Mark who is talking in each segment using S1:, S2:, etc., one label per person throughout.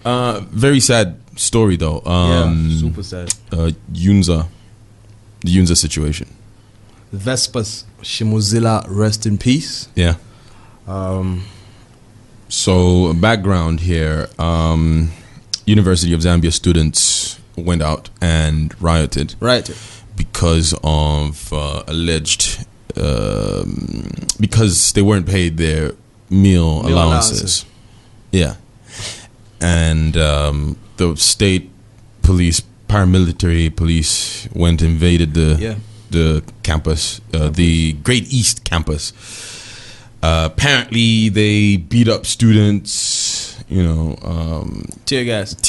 S1: Very sad story though.
S2: Super sad.
S1: UNZA, the UNZA situation.
S2: Vespers, Shimuzhila, rest in peace.
S1: Yeah. So background here. University of Zambia students went out and rioted.
S2: Right.
S1: Because of alleged, because they weren't paid their meal allowances. Yeah. And the state police, paramilitary police went and invaded the campus, the Great East campus. Apparently they beat up students,
S2: tear gassed.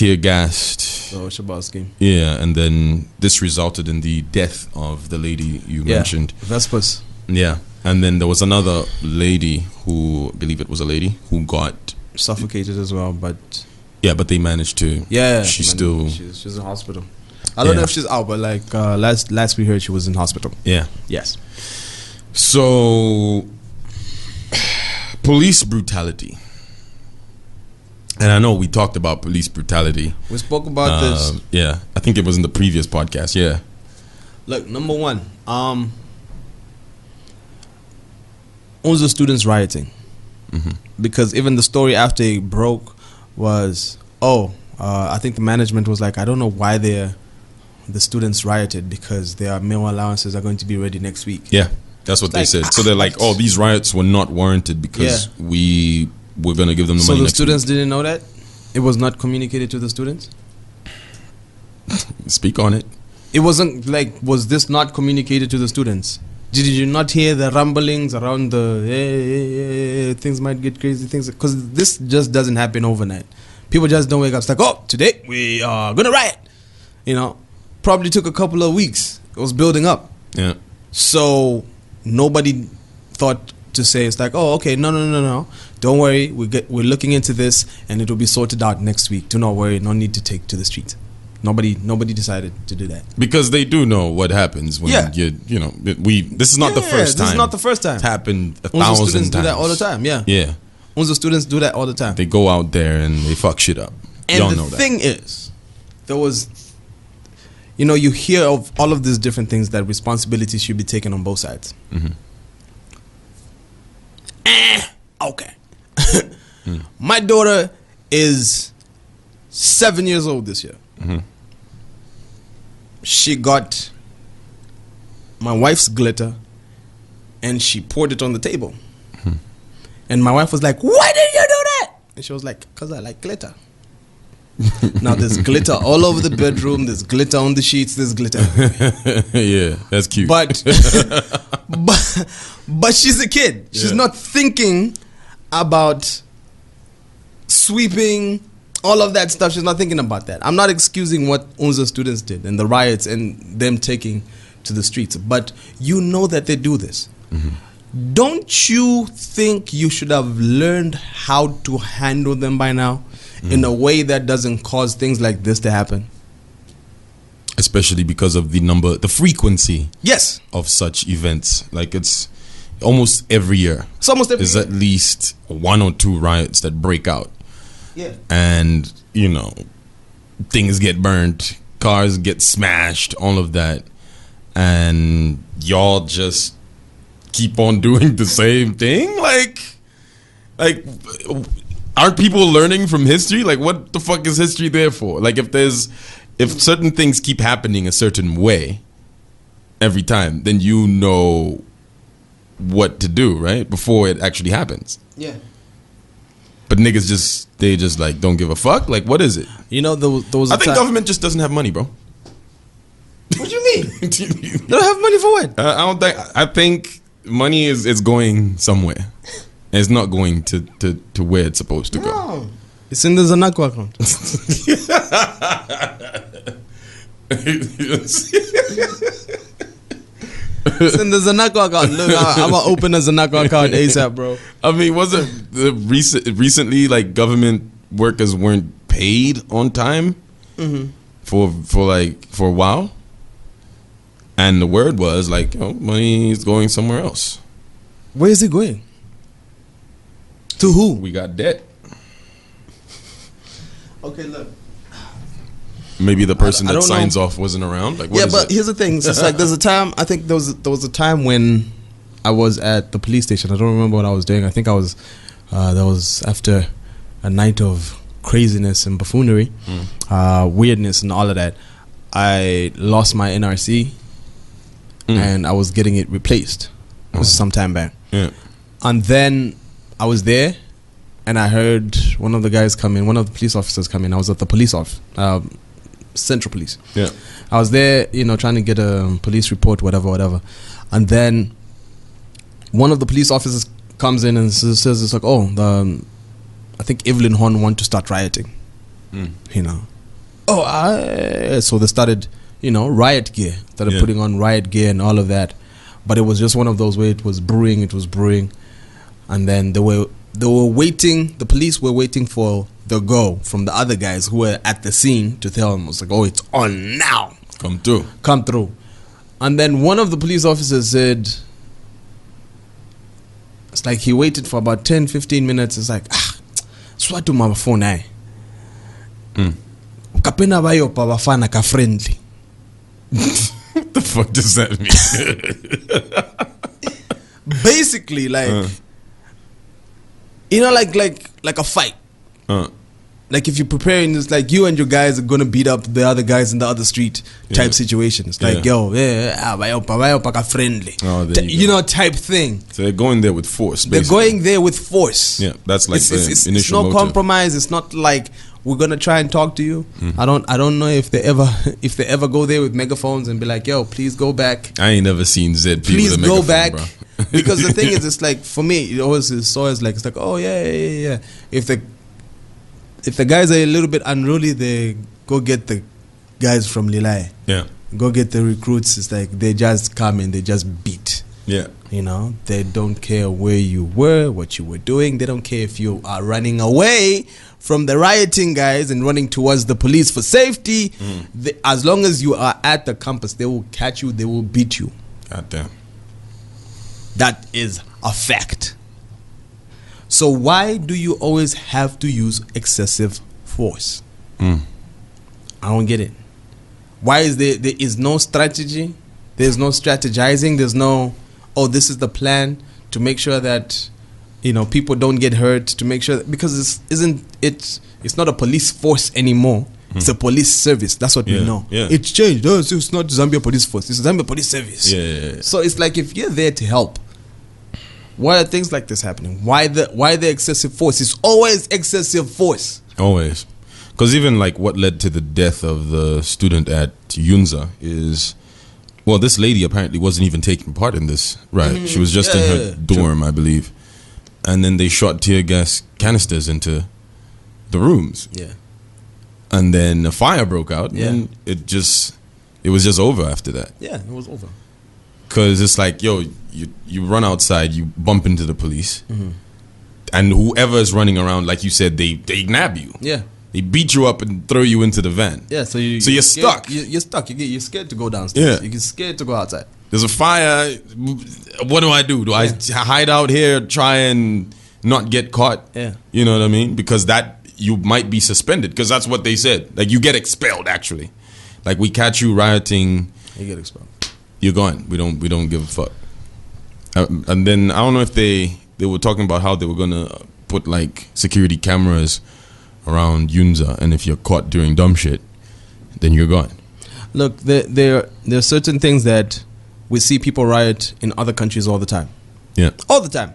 S1: Oh,
S2: Shabowski.
S1: Yeah, and then this resulted in the death of the lady you mentioned.
S2: Vespers.
S1: Yeah, and then there was another lady who, I believe it was a lady, who got
S2: suffocated as well, but...
S1: Yeah, but they managed to...
S2: Yeah.
S1: She's
S2: in hospital. I don't know if she's out, but like last we heard she was in hospital.
S1: Yeah.
S2: Yes.
S1: So, police brutality. And I know we talked about police brutality.
S2: We spoke about this.
S1: Yeah, I think it was in the previous podcast. Yeah.
S2: Look, number one, UNZA students rioting.
S1: Mm-hmm.
S2: Because even the story after it broke was, I think the management was like, I don't know why the students rioted, because their meal allowances are going to be ready next week.
S1: Yeah, that's what they said. So they're like, these riots were not warranted because we're going to give them the money.
S2: So the
S1: next
S2: students
S1: week.
S2: didn't know that? It was not communicated to the students?
S1: Speak on it.
S2: It wasn't like, was this not communicated to the students? Did you not hear the rumblings around the things might get crazy things? Because this just doesn't happen overnight. People just don't wake up. It's like, today we are going to riot. Probably took a couple of weeks. It was building up.
S1: Yeah.
S2: So nobody thought to say, it's like, okay, no. Don't worry. We're looking into this and it will be sorted out next week. Do not worry. No need to take to the street. Nobody decided to do that.
S1: Because they do know what happens when this is not the first time.
S2: This is not the first time.
S1: It's happened 1,000
S2: times.
S1: times.
S2: Students do that all the time. Yeah.
S1: Yeah.
S2: UNZA students do that all the time.
S1: They go out there and they fuck shit up.
S2: And
S1: Y'all
S2: the
S1: know that.
S2: thing is, there was, you hear of all of these different things that responsibility should be taken on both sides.
S1: Mm-hmm.
S2: Okay. My daughter is 7 years old this year.
S1: Mm-hmm.
S2: She got my wife's glitter and she poured it on the table.
S1: Mm-hmm.
S2: And my wife was like, why did you do that? And she was like, because I like glitter. Now there's glitter all over the bedroom, there's glitter on the sheets, there's glitter.
S1: Yeah, that's cute.
S2: But she's a kid. She's not thinking about sweeping, all of that stuff. She's not thinking about that. I'm not excusing what UNZA students did and the riots and them taking to the streets, but you know that they do this.
S1: Mm-hmm.
S2: Don't you think you should have learned how to handle them by now in a way that doesn't cause things like this to happen?
S1: Especially because of the frequency of such events. Like it's almost every year.
S2: It's almost every
S1: There's
S2: year.
S1: at least 1 or 2 riots that break out.
S2: Yeah.
S1: And, things get burnt, cars get smashed, all of that. And y'all just keep on doing the same thing? Like aren't people learning from history? Like, what the fuck is history there for? Like, if certain things keep happening a certain way every time, then you know what to do, right? Before it actually happens.
S2: Yeah.
S1: But niggas they like don't give a fuck. Like, what is it?
S2: There was
S1: I think government just doesn't have money, bro.
S2: What do you mean? They don't have money for what?
S1: I think money is going somewhere. And it's not going to where it's supposed to go.
S2: No. It's in the Zanako account. It's in the Zanako account. Look, I'm gonna open a Zanako account ASAP, bro.
S1: I mean, wasn't the recently like government workers weren't paid on time for a while, and the word was like, money is going somewhere else.
S2: Where is it going? To who?
S1: We got debt.
S2: Okay, look.
S1: Maybe the person
S2: I
S1: that
S2: don't
S1: signs
S2: know.
S1: off wasn't around. Like, what
S2: Yeah,
S1: is
S2: but
S1: it?
S2: here's the thing. It's just like there was a time when I was at the police station. I don't remember what I was doing. I think I was that was after a night of craziness and buffoonery, weirdness and all of that. I lost my NRC and I was getting it replaced. This was some time back.
S1: Yeah.
S2: And then I was there and I heard one of the guys come in, one of the police officers come in. I was at the police office, Central Police.
S1: Yeah.
S2: I was there, trying to get a police report, whatever. And then one of the police officers comes in and says, it's like, I think Evelyn Horn want to start rioting. So they started, riot gear. Started putting on riot gear and all of that. But it was just one of those where it was brewing. And then they were waiting, the police were waiting for the go from the other guys who were at the scene to tell them, it's like, it's on now.
S1: Come through.
S2: And then one of the police officers said, it's like he waited for about 10-15 minutes. It's like, swatu mabafona eh. Kapena bayo pa bafana ka friendly.
S1: What the fuck does that mean?
S2: Basically, like, like a fight. Like if you're preparing, it's like you and your guys are gonna beat up the other guys in the other street type situation. It's like, bayo pa friendly. Type thing.
S1: So they're going there with force. Basically.
S2: They're going there with force.
S1: Yeah, that's like the initial
S2: it's no
S1: motive.
S2: compromise. It's not like we're gonna try and talk to you. I don't know if they ever go there with megaphones and be like, yo, please go back.
S1: I ain't never seen ZP
S2: Please
S1: with a
S2: go
S1: megaphone,
S2: back.
S1: bro.
S2: Because the thing is, it's like, for me, it's always like, oh yeah. If the guys are a little bit unruly, they go get the guys from Lilai.
S1: Yeah.
S2: Go get the recruits. It's like they just come and they just beat.
S1: Yeah.
S2: They don't care where you were, what you were doing. They don't care if you are running away from the rioting guys and running towards the police for safety. As long as you are at the campus, they will catch you, they will beat you.
S1: God damn.
S2: That is a fact. So why do you always have to use excessive force? I don't get it. Why is there is no strategy? There's no strategizing. There's no, this is the plan to make sure that people don't get hurt, to make sure that, because it's not a police force anymore. It's a police service. That's what we know.
S1: Yeah.
S2: It's changed. It's not Zambia Police Force. It's Zambia Police Service.
S1: Yeah.
S2: So it's like, if you're there to help, why are things like this happening? Why the excessive force? It's always excessive force.
S1: Always. Because even like what led to the death of the student at UNZA is, this lady apparently wasn't even taking part in this. Right. She was just in her dorm, I believe. And then they shot tear gas canisters into the rooms.
S2: Yeah.
S1: And then a fire broke out. And it was just over after that.
S2: Yeah, it was over.
S1: Because it's like, you run outside, you bump into the police, and whoever is running around, like you said, they nab you.
S2: Yeah.
S1: They beat you up and throw you into the van.
S2: Yeah, so you're
S1: stuck.
S2: You're stuck. You're scared to go downstairs.
S1: Yeah.
S2: You're scared to go outside.
S1: There's a fire. What do I do? Do I hide out here, try and not get caught?
S2: Yeah.
S1: You know what I mean? Because you might be suspended, because that's what they said. Like, you get expelled, actually. Like, we catch you rioting.
S2: You get expelled.
S1: You're gone. We don't give a fuck. And then I don't know if they were talking about how they were gonna put like security cameras around UNZA, and if you're caught doing dumb shit, then you're gone.
S2: Look, there are certain things that we see people riot in other countries all the time.
S1: Yeah.
S2: All the time.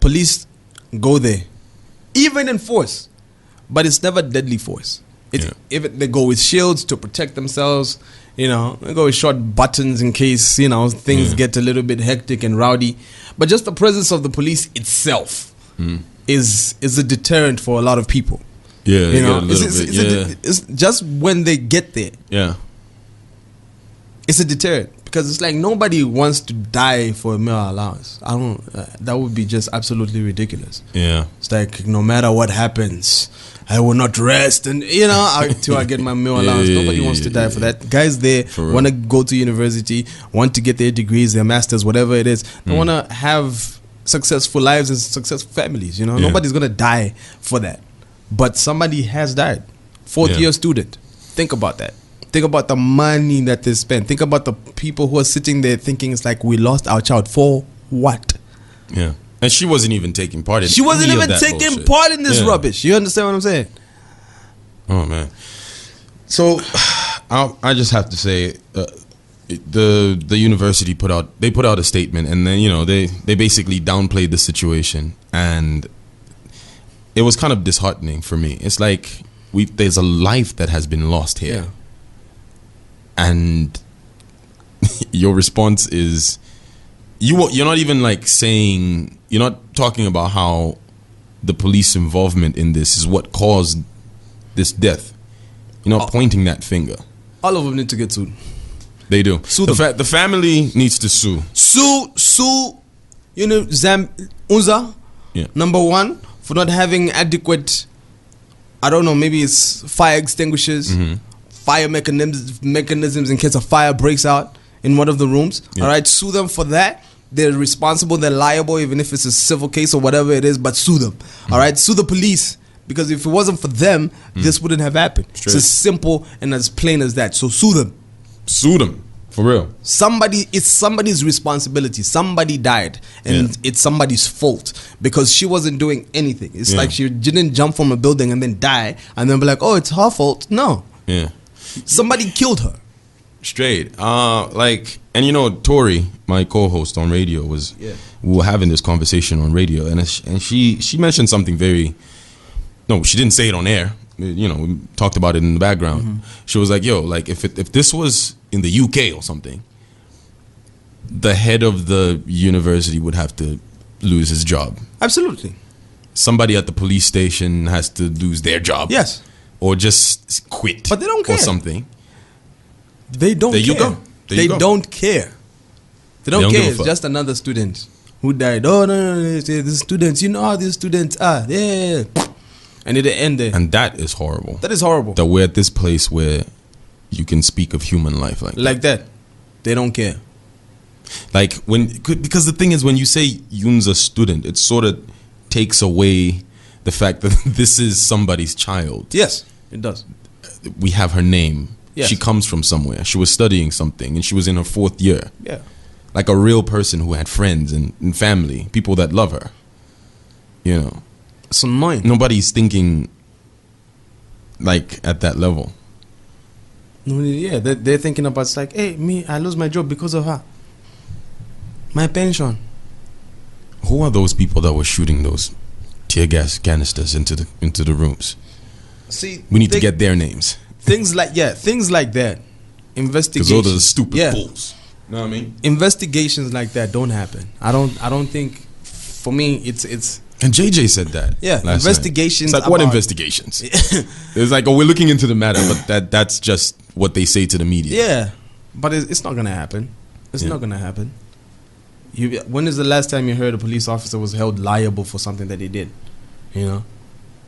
S2: Police go there, even in force, but it's never deadly force. If they go with shields to protect themselves, they go with short buttons in case things get a little bit hectic and rowdy. But just the presence of the police itself is a deterrent for a lot of people.
S1: Yeah,
S2: it's just when they get there.
S1: Yeah,
S2: it's a deterrent, because it's like nobody wants to die for a meal allowance. That would be just absolutely ridiculous.
S1: Yeah,
S2: it's like, no matter what happens, I will not rest, and until I get my meal allowance. Nobody wants to die for that. Guys there want to go to university, want to get their degrees, their masters, whatever it is. They want to have successful lives and successful families. Nobody's gonna die for that. but somebody has died. Fourth year student. Think about that. Think about the money that they spent. Think about the people who are sitting there thinking it's like we lost our child. For what?
S1: Yeah. And she wasn't even taking part in
S2: She wasn't
S1: any
S2: even
S1: of that
S2: taking
S1: bullshit.
S2: part in this rubbish. You understand what I'm saying?
S1: Oh man. So I just have to say the university put out a statement, and then they basically downplayed the situation, and it was kind of disheartening for me. It's like there's a life that has been lost here. And your response is you're not even like saying, you're not talking about how the police involvement in this is what caused this death. You're not pointing that finger.
S2: All of them need to get sued.
S1: They do.
S2: Sue them.
S1: The family needs to sue.
S2: Sue. UNZA.
S1: Yeah.
S2: Number one, for not having adequate, I don't know, maybe it's fire extinguishers, fire mechanisms in case a fire breaks out in one of the rooms. All right, sue them for that. They're responsible, they're liable, even if it's a civil case or whatever it is, but sue them. All right, sue the police, because if it wasn't for them, this wouldn't have happened.
S1: Straight.
S2: It's as simple and as plain as that. So sue them.
S1: Sue them. For real.
S2: It's somebody's responsibility. Somebody died, and it's somebody's fault because she wasn't doing anything. It's like she didn't jump from a building and then die and then be like, oh, it's her fault. No.
S1: Yeah.
S2: Somebody killed her.
S1: Straight. And Tori, my co-host on radio, we were having this conversation on radio, and she mentioned something she didn't say it on air. We talked about it in the background. She was like, if this was in the UK or something, the head of the university would have to lose his job.
S2: Absolutely.
S1: Somebody at the police station has to lose their job.
S2: Yes.
S1: Or just quit.
S2: But they don't care.
S1: Or something.
S2: They don't care.
S1: There you go.
S2: They don't care. They don't care. It's
S1: fuck.
S2: just another student who died. Oh, no. The students. You know how these students are. Yeah. And it end there.
S1: And that is horrible.
S2: That is horrible.
S1: That we're at this place where you can speak of human life like
S2: that. They don't care.
S1: Because the thing is, when you say UNZA student, it sort of takes away the fact that this is somebody's child.
S2: Yes, it does.
S1: We have her name.
S2: Yes.
S1: She comes from somewhere. She was studying something, and she was in her 4th year.
S2: Yeah.
S1: Like a real person who had friends and family, people that love her.
S2: It's annoying.
S1: Nobody's thinking at that level.
S2: Yeah, they're thinking about, it's like, hey, I lose my job because of her. My pension.
S1: Who are those people that were shooting those tear gas canisters into the rooms?
S2: See,
S1: we need to get their names.
S2: Things like that. Investigations.
S1: Because those are the stupid fools. You know what I mean?
S2: Investigations like that don't happen. I don't think. For me, it's.
S1: And JJ said that.
S2: Yeah, investigations.
S1: It's like, what investigations? It's like, we're looking into the matter, but that's just what they say to the media.
S2: Yeah, but it's not gonna happen. It's not gonna happen. When is the last time you heard a police officer was held liable for something that he did?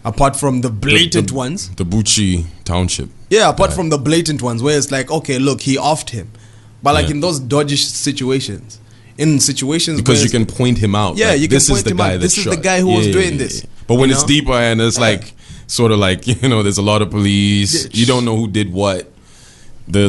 S2: Apart from the blatant ones.
S1: The Bucci Township.
S2: Yeah, apart from the blatant ones where it's like, okay, look, he offed him. But in those dodgy situations. In situations
S1: because you can point him out.
S2: Yeah, you can point him out. This is the guy who was doing this.
S1: But when it's deeper and it's there's a lot of police. You don't know who did what. The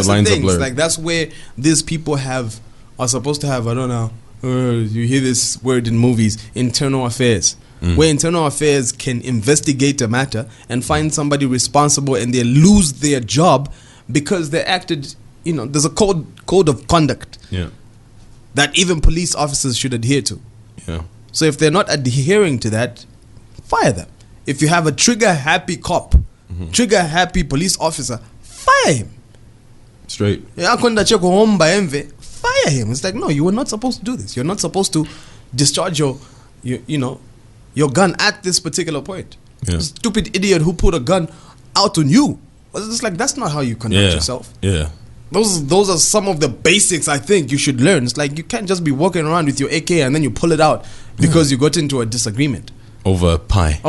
S1: lines are blurred.
S2: Like that's where these people are supposed to have. I don't know. You hear this word in movies: internal affairs, where internal affairs can investigate a matter and find somebody responsible, and they lose their job because they acted. There's a code of conduct.
S1: Yeah.
S2: That even police officers should adhere to.
S1: Yeah.
S2: So if they're not adhering to that, fire them. If you have a trigger-happy cop, trigger-happy police officer, fire him.
S1: Straight.
S2: Fire him. It's like, no, you were not supposed to do this. You're not supposed to discharge your gun at this particular point.
S1: Yeah.
S2: Stupid idiot who put a gun out on you. It's like, that's not how you conduct yourself.
S1: Yeah.
S2: Those are some of the basics I think you should learn. It's like you can't just be walking around with your AK and then you pull it out because you got into a disagreement.
S1: Over a pie.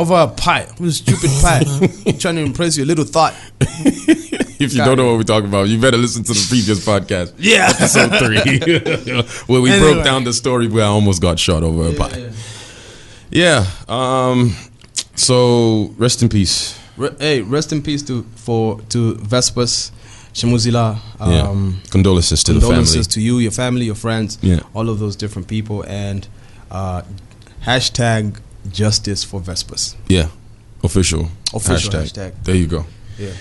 S2: Stupid pie. You're trying to impress your little thought.
S1: If you don't know what we're talking about, you better listen to the previous podcast.
S2: Yeah.
S1: Episode 3. Where we broke down the story where I almost got shot over a pie. Yeah. So rest in peace.
S2: Hey, rest in peace to Vespers, Shimuzhila.
S1: Condolences to the family.
S2: Condolences to you, your family, your friends, all of those different people, and hashtag justice for Vespers.
S1: Yeah, official
S2: hashtag.
S1: There you go.
S2: Yeah.